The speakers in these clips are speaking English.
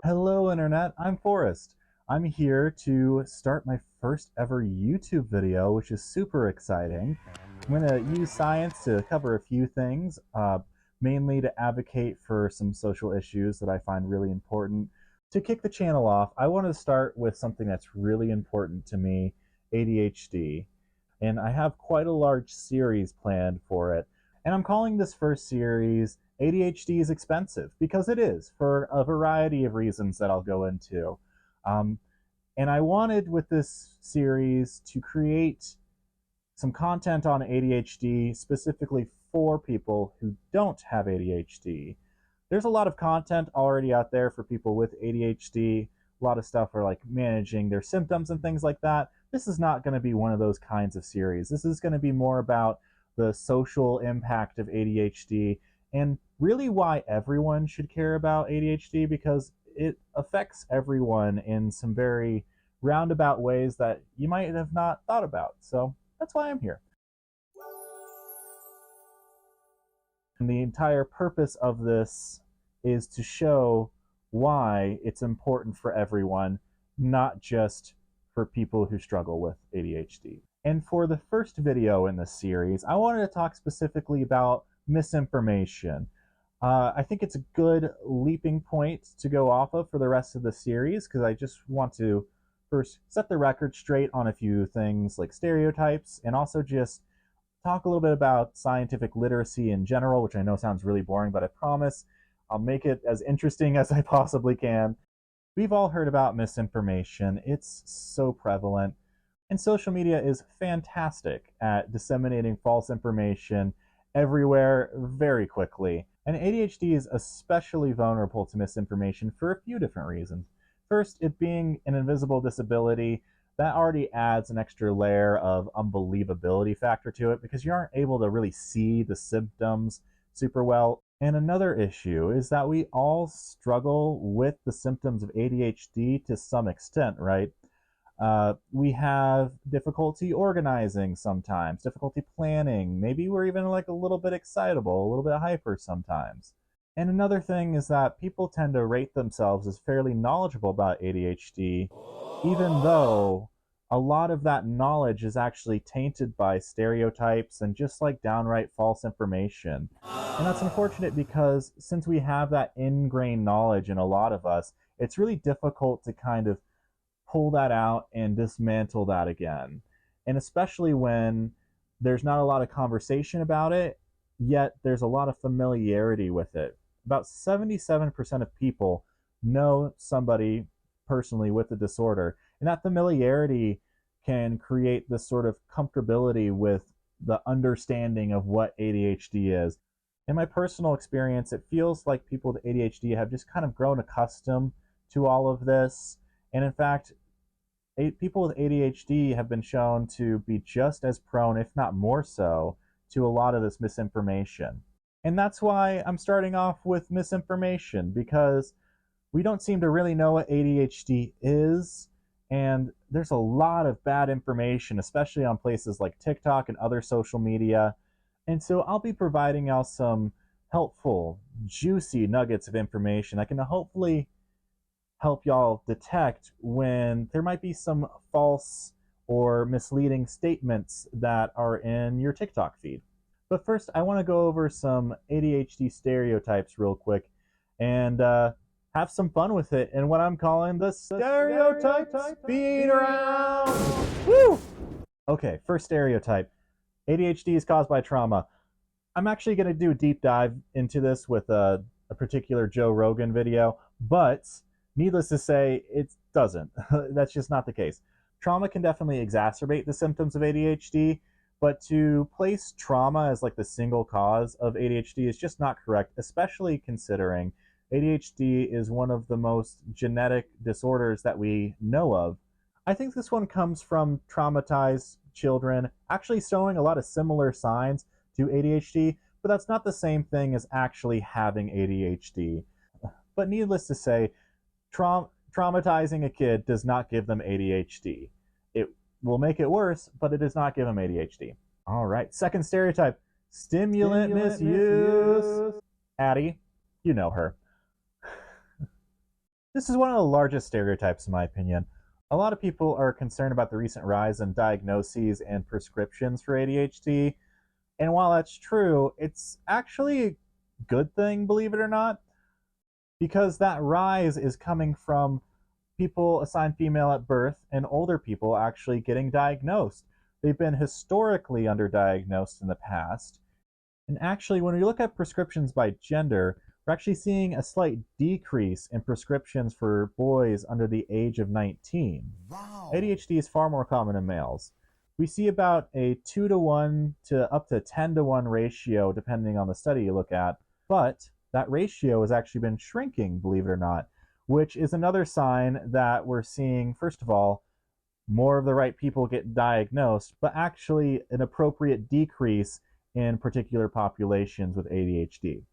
Hello Internet, I'm Forrest. I'm here to start my first ever YouTube video, which is super exciting. I'm going to use science to cover a few things, mainly to advocate for some social issues that I find really important. To kick the channel off, I want to start with something that's really important to me, ADHD. And I have quite a large series planned for it. And I'm calling this first series ADHD is Expensive, because it is, for a variety of reasons that I'll go into. Um, and I wanted with this series to create some content on ADHD specifically for people who don't have ADHD. There's a lot of content already out there for people with ADHD, a lot of stuff for like managing their symptoms and things like that. This is not going to be one of those kinds of series. This is going to be more about the social impact of ADHD and really why everyone should care about ADHD, because it affects everyone in some very roundabout ways that you might have not thought about. So that's why I'm here. And the entire purpose of this is to show why it's important for everyone, not just for people who struggle with ADHD. And for the first video in this series, I wanted to talk specifically about misinformation. I think it's a good leaping point to go off of for the rest of the series, because I just want to first set the record straight on a few things like stereotypes, and also just talk a little bit about scientific literacy in general, which I know sounds really boring, but I promise I'll make it as interesting as I possibly can. We've all heard about misinformation. It's so prevalent. And social media is fantastic at disseminating false information everywhere very quickly. And ADHD is especially vulnerable to misinformation for a few different reasons. First, it being an invisible disability, that already adds an extra layer of unbelievability factor to it, because you aren't able to really see the symptoms super well. And another issue is that we all struggle with the symptoms of ADHD to some extent, right? We have difficulty organizing sometimes, difficulty planning. Maybe we're even like a little bit excitable, a little bit hyper sometimes. And another thing is that people tend to rate themselves as fairly knowledgeable about ADHD, even though a lot of that knowledge is actually tainted by stereotypes and just like downright false information. And that's unfortunate, because since we have that ingrained knowledge in a lot of us, it's really difficult to kind of pull that out and dismantle that again. And especially when there's not a lot of conversation about it, yet there's a lot of familiarity with it. About 77% of people know somebody personally with the disorder, and that familiarity can create this sort of comfortability with the understanding of what ADHD is. In my personal experience, it feels like people with ADHD have just kind of grown accustomed to all of this. And in fact, people with ADHD have been shown to be just as prone, if not more so, to a lot of this misinformation. And that's why I'm starting off with misinformation, because we don't seem to really know what ADHD is, and there's a lot of bad information, especially on places like TikTok and other social media. And so I'll be providing y'all some helpful, juicy nuggets of information that can hopefully help y'all detect when there might be some false or misleading statements that are in your TikTok feed. But first, I want to go over some ADHD stereotypes real quick and have some fun with it in what I'm calling the stereotype speed round. Woo! Okay, first stereotype. ADHD is caused by trauma. I'm actually going to do a deep dive into this with a particular Joe Rogan video, but needless to say, it doesn't. That's just not the case. Trauma can definitely exacerbate the symptoms of ADHD, but to place trauma as like the single cause of ADHD is just not correct, especially considering ADHD is one of the most genetic disorders that we know of. I think this one comes from traumatized children actually showing a lot of similar signs to ADHD, but that's not the same thing as actually having ADHD. But needless to say, traumatizing a kid does not give them ADHD. It will make it worse, but it does not give them ADHD. All right, second stereotype, stimulant misuse. Addie, you know her. This is one of the largest stereotypes, in my opinion. A lot of people are concerned about the recent rise in diagnoses and prescriptions for ADHD. And while that's true, it's actually a good thing, believe it or not, because that rise is coming from people assigned female at birth and older people actually getting diagnosed. They've been historically underdiagnosed in the past. And actually, when we look at prescriptions by gender, we're actually seeing a slight decrease in prescriptions for boys under the age of 19. Wow. ADHD is far more common in males. We see about a 2-to-1 to up to 10-to-1 ratio, depending on the study you look at, but that ratio has actually been shrinking, believe it or not, which is another sign that we're seeing, first of all, more of the right people get diagnosed, but actually an appropriate decrease in particular populations with ADHD.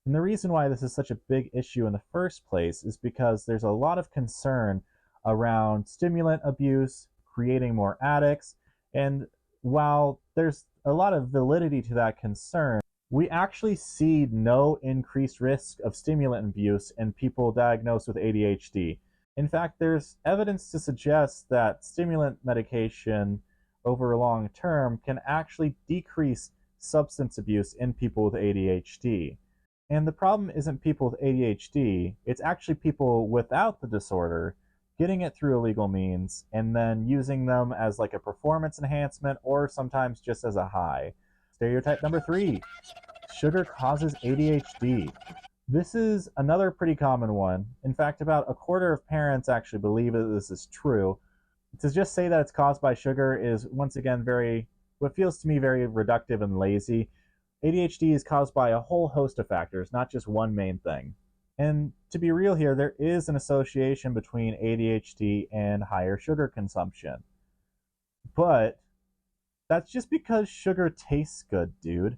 And the reason why this is such a big issue in the first place is because there's a lot of concern around stimulant abuse, creating more addicts, and while there's a lot of validity to that concern, we actually see no increased risk of stimulant abuse in people diagnosed with ADHD. In fact, there's evidence to suggest that stimulant medication over a long term can actually decrease substance abuse in people with ADHD. And the problem isn't people with ADHD, it's actually people without the disorder getting it through illegal means and then using them as like a performance enhancement or sometimes just as a high. Stereotype number 3, sugar causes ADHD. This is another pretty common one. In fact, about a quarter of parents actually believe that this is true. To just say that it's caused by sugar is once again what feels to me very reductive and lazy. ADHD is caused by a whole host of factors, not just one main thing. And to be real here, there is an association between ADHD and higher sugar consumption. But that's just because sugar tastes good, dude.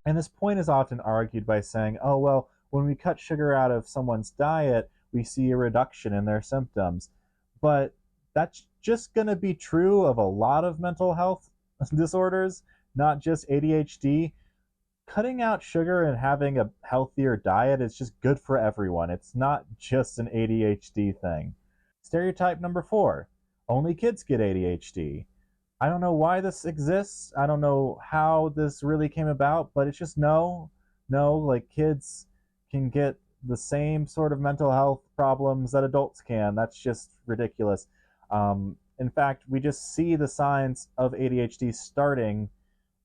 And this point is often argued by saying, oh, well, when we cut sugar out of someone's diet, we see a reduction in their symptoms. But that's just going to be true of a lot of mental health disorders, not just ADHD. Cutting out sugar and having a healthier diet is just good for everyone. It's not just an ADHD thing. Stereotype number 4, only kids get ADHD. I don't know why this exists. I don't know how this really came about, but it's just no, like kids can get the same sort of mental health problems that adults can. That's just ridiculous. In fact, we just see the signs of ADHD starting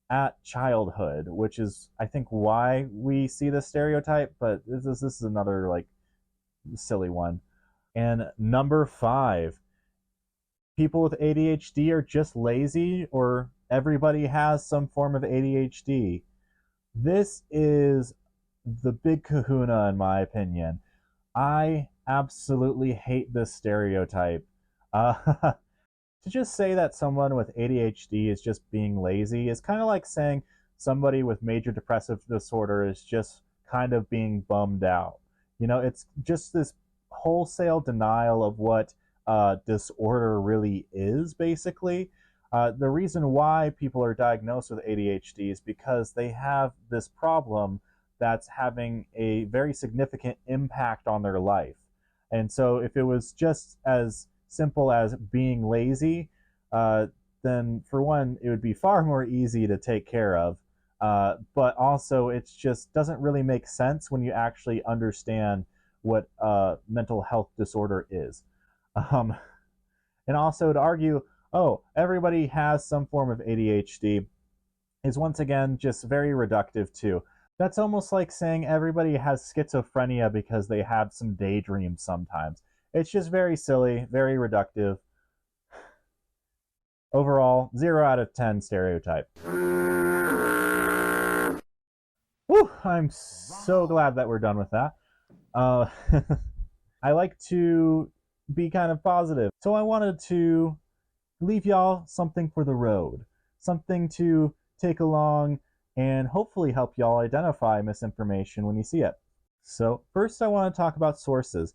at childhood, which is, I think, why we see this stereotype, but this is another, like, silly one. And number 5, people with ADHD are just lazy, or everybody has some form of ADHD. This is the big kahuna, in my opinion. I absolutely hate this stereotype. To just say that someone with ADHD is just being lazy is kind of like saying somebody with major depressive disorder is just kind of being bummed out. You know, it's just this wholesale denial of what disorder really is, basically. The reason why people are diagnosed with ADHD is because they have this problem that's having a very significant impact on their life. And so if it was just as simple as being lazy, then for one, it would be far more easy to take care of. But also, it just doesn't really make sense when you actually understand what mental health disorder is. And also to argue, oh, everybody has some form of ADHD is once again just very reductive too. That's almost like saying everybody has schizophrenia because they have some daydreams sometimes. It's just very silly, very reductive. Overall, 0 out of 10 stereotype. Whew, I'm so glad that we're done with that. I like to be kind of positive. So I wanted to leave y'all something for the road, something to take along and hopefully help y'all identify misinformation when you see it. So first I want to talk about sources.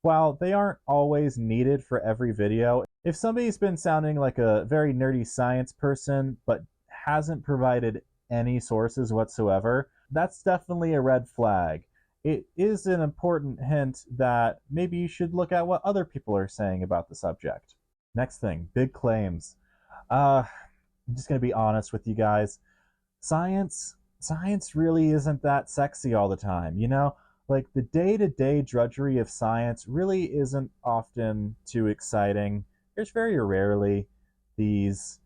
While they aren't always needed for every video, If somebody's been sounding like a very nerdy science person but hasn't provided any sources whatsoever, that's definitely a red flag. It is an important hint that maybe you should look at what other people are saying about the subject. Next thing, big claims. I'm just going to be honest with you guys. Science really isn't that sexy all the time, you know? Like the day-to-day drudgery of science really isn't often too exciting. There's very rarely these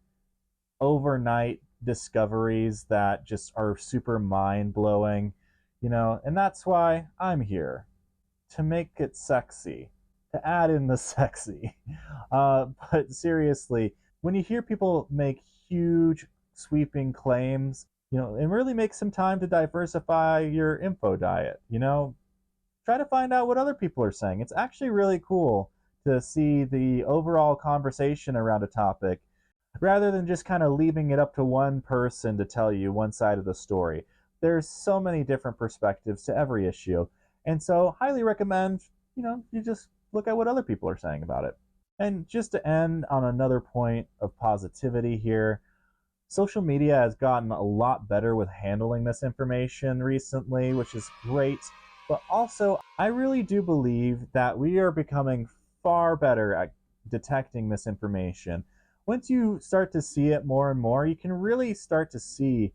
overnight discoveries that just are super mind-blowing, and that's why I'm here, to make it sexy, to add in the sexy. But seriously, when you hear people make huge, sweeping claims, it really makes some time to diversify your info diet. Try to find out what other people are saying. It's actually really cool to see the overall conversation around a topic rather than just kind of leaving it up to one person to tell you one side of the story. There's so many different perspectives to every issue. And so, highly recommend, you just look at what other people are saying about it. And just to end on another point of positivity here, social media has gotten a lot better with handling misinformation recently, which is great. But also, I really do believe that we are becoming far better at detecting misinformation. Once you start to see it more and more, you can really start to see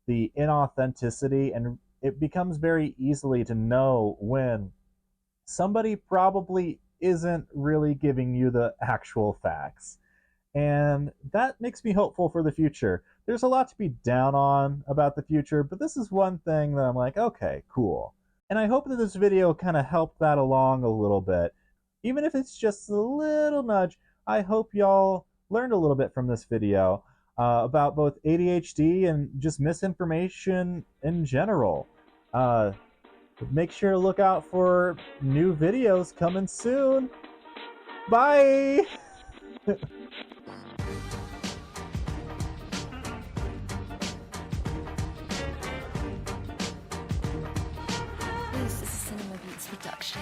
the inauthenticity, and it becomes very easily to know when somebody probably isn't really giving you the actual facts. And that makes me hopeful for the future. There's a lot to be down on about the future, but this is one thing that I'm like, okay, cool. And I hope that this video kind of helped that along a little bit. Even if it's just a little nudge, I hope y'all learned a little bit from this video about both ADHD and just misinformation in general. Make sure to look out for new videos coming soon. Bye! This is a Cinema Beats production.